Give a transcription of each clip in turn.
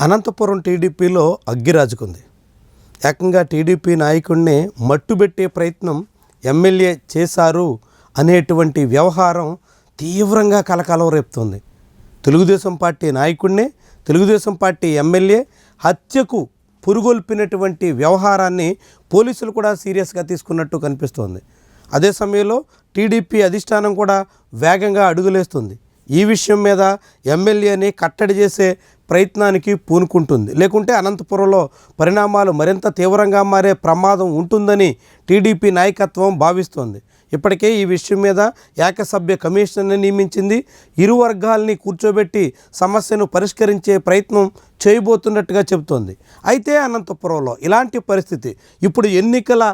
అనంతపురం టీడీపీలో అగ్గిరాజుకుంది. ఏకంగా టీడీపీ నాయకుడిని మట్టుబెట్టే ప్రయత్నం ఎమ్మెల్యే చేశారు అనేటువంటి వ్యవహారం తీవ్రంగా కలకలం రేపుతోంది. తెలుగుదేశం పార్టీ నాయకుడిని, తెలుగుదేశం పార్టీ ఎమ్మెల్యే హత్యకు పురుగొల్పినటువంటి వ్యవహారాన్ని పోలీసులు కూడా సీరియస్గా తీసుకున్నట్టు కనిపిస్తోంది. అదే సమయంలో టీడీపీ అధిష్టానం కూడా వేగంగా అడుగులేస్తుంది. ఈ విషయం మీద ఎమ్మెల్యేని కట్టడి చేసే ప్రయత్నానికి పూనుకుంటుంది. లేకుంటే అనంతపురంలో పరిణామాలు మరింత తీవ్రంగా మారే ప్రమాదం ఉంటుందని టీడీపీ నాయకత్వం భావిస్తోంది. ఇప్పటికే ఈ విషయం మీద ఏకసభ్య కమిషనర్ని నియమించింది. ఇరు వర్గాల్ని కూర్చోబెట్టి సమస్యను పరిష్కరించే ప్రయత్నం చేయబోతున్నట్టుగా చెబుతోంది. అయితే అనంతపురంలో ఇలాంటి పరిస్థితి ఇప్పుడు ఎన్నికల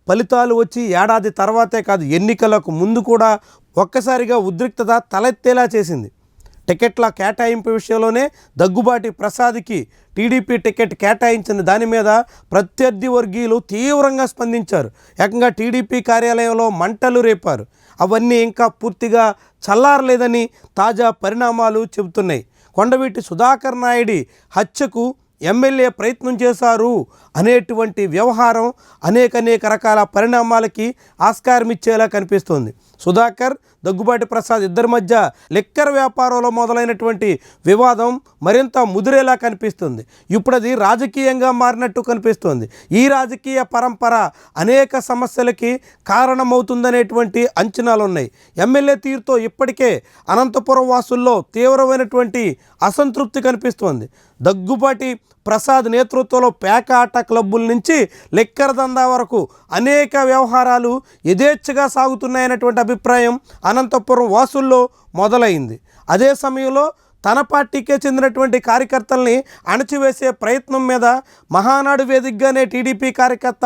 ఫలితాలు వచ్చి ఏడాది తర్వాతే కాదు, ఎన్నికలకు ముందు కూడా ఒక్కసారిగా ఉద్రిక్తత తలెత్తేలా చేసింది. టికెట్ల కేటాయింపు విషయంలోనే దగ్గుబాటి ప్రసాద్కి టీడీపీ టికెట్ కేటాయించిన దాని మీద ప్రత్యర్థి వర్గీయులు తీవ్రంగా స్పందించారు. ఏకంగా టీడీపీ కార్యాలయంలో మంటలు రేపారు. అవన్నీ ఇంకా పూర్తిగా చల్లారలేదని తాజా పరిణామాలు చెబుతున్నాయి. కొండవీటి సుధాకర్ నాయుడి హత్యకు ఎమ్మెల్యే ప్రయత్నం చేశారు అనేటువంటి వ్యవహారం అనేక రకాల పరిణామాలకి ఆస్కారం ఇచ్చేలా కనిపిస్తోంది. సుధాకర్, దగ్గుబాటి ప్రసాద్ ఇద్దరి మధ్య లిక్కర్ వ్యాపారంలో మొదలైనటువంటి వివాదం మరింత ముదిరేలా కనిపిస్తుంది. ఇప్పుడు అది రాజకీయంగా మారినట్టు కనిపిస్తోంది. ఈ రాజకీయ పరంపర అనేక సమస్యలకి కారణమవుతుందనేటువంటి అంచనాలు ఉన్నాయి. ఎమ్మెల్యే తీరుతో ఇప్పటికే అనంతపురం వాసుల్లో తీవ్రమైనటువంటి అసంతృప్తి కనిపిస్తోంది. దగ్గుబాటి ప్రసాద్ నేతృత్వంలో పేకాట క్లబ్బుల నుంచి లిక్కర్ దందా వరకు అనేక వ్యవహారాలు యథేచ్ఛగా సాగుతున్నాయనేటువంటి అభిప్రాయం అనంతపురం వాసుల్లో మొదలైంది. అదే సమయంలో తన పార్టీకే చెందినటువంటి కార్యకర్తల్ని అణచివేసే ప్రయత్నం మీద మహానాడు వేదికగానే టీడీపీ కార్యకర్త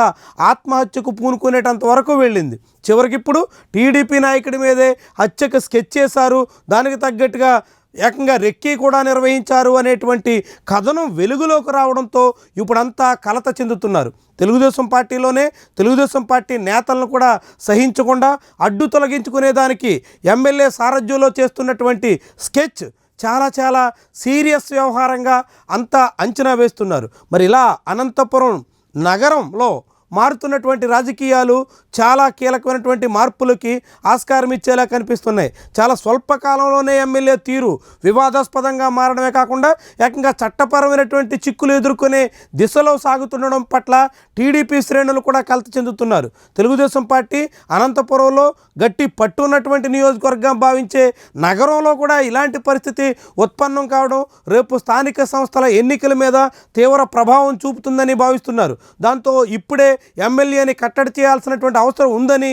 ఆత్మహత్యకు పూనుకునేటంత వరకు వెళ్ళింది. చివరికి ఇప్పుడు టీడీపీ నాయకుడి మీదే హత్యకు స్కెచ్ చేశారు, దానికి తగ్గట్టుగా ఏకంగా రెక్కీ కూడా నిర్వహించారు అనేటువంటి కథనం వెలుగులోకి రావడంతో ఇప్పుడంతా కలత చెందుతున్నారు. తెలుగుదేశం పార్టీలోనే తెలుగుదేశం పార్టీ నేతలను కూడా సహించకుండా అడ్డు తొలగించుకునేదానికి ఎమ్మెల్యే సారథ్యంలో చేస్తున్నటువంటి స్కెచ్ చాలా సీరియస్ వ్యవహారంగా అంతా అంచనా వేస్తున్నారు. మరి ఇలా అనంతపురం నగరంలో మారుతున్నటువంటి రాజకీయాలు చాలా కీలకమైనటువంటి మార్పులకి ఆస్కారం ఇచ్చేలా కనిపిస్తున్నాయి. చాలా స్వల్పకాలంలోనే ఎమ్మెల్యే తీరు వివాదాస్పదంగా మారడమే కాకుండా ఏకంగా చట్టపరమైనటువంటి చిక్కులు ఎదుర్కొనే దిశలో సాగుతుండడం పట్ల టీడీపీ శ్రేణులు కూడా కలత చెందుతున్నారు. తెలుగుదేశం పార్టీ అనంతపురంలో గట్టి పట్టున్నటువంటి నియోజకవర్గం భావించే నగరంలో కూడా ఇలాంటి పరిస్థితి ఉత్పన్నం కావడం రేపు స్థానిక సంస్థల ఎన్నికల మీద తీవ్ర ప్రభావం చూపుతుందని భావిస్తున్నారు. దాంతో ఇప్పుడే ఎమ్మెల్యేని కట్టడి చేయాల్సినటువంటి అవసరం ఉందని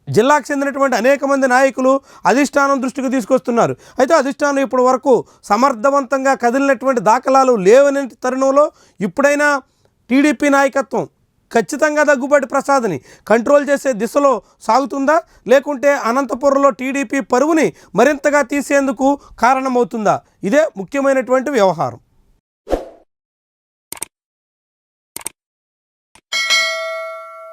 జిల్లాకు చెందినటువంటి అనేక మంది నాయకులు అధిష్టానం దృష్టికి తీసుకొస్తున్నారు. అయితే అధిష్టానం ఇప్పటి వరకు సమర్థవంతంగా కదిలినటువంటి దాఖలాలు లేవనే తరుణంలో ఇప్పుడైనా టీడీపీ నాయకత్వం ఖచ్చితంగా దగ్గుబాటి ప్రసాద్ని కంట్రోల్ చేసే దిశలో సాగుతుందా, లేకుంటే అనంతపురంలో టీడీపీ పరువుని మరింతగా తీసేందుకు కారణమవుతుందా? ఇదే ముఖ్యమైనటువంటి వ్యవహారం.